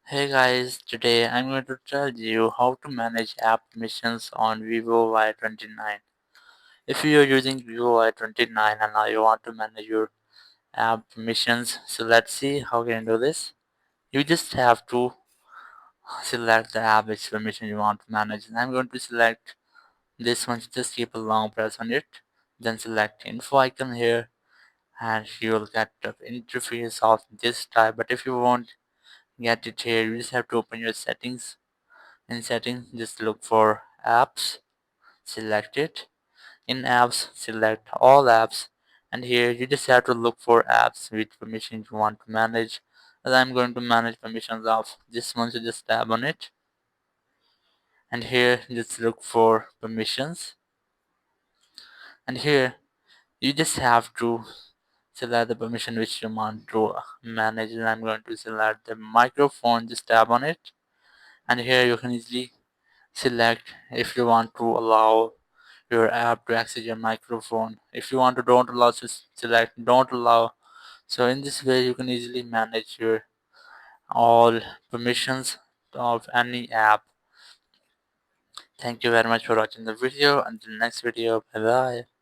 Hey guys, today I'm going to tell you how to manage app permissions on Vivo Y29. If you are using Vivo Y29 and now you want to manage your app permissions, so let's see how can you do this. You just have to select the app which permission you want to manage, and I'm going to select this one. Just keep a long press on it, then select info icon here, and you'll get the interface of this type. But if you won't get it here, you just have to open your settings. In settings, just look for apps, select it. In apps, select all apps, and here you just have to look for apps with permissions you want to manage. As I'm going to manage permissions of this one, so just tab on it, and here just look for permissions, and here you just have to select the permission which you want to manage. And I'm going to select the microphone, just tab on it, and here you can easily select if you want to allow your app to access your microphone. If you want to don't allow, just select don't allow. So in this way you can easily manage your all permissions of any app. Thank you very much for watching the video. Until next video, bye bye.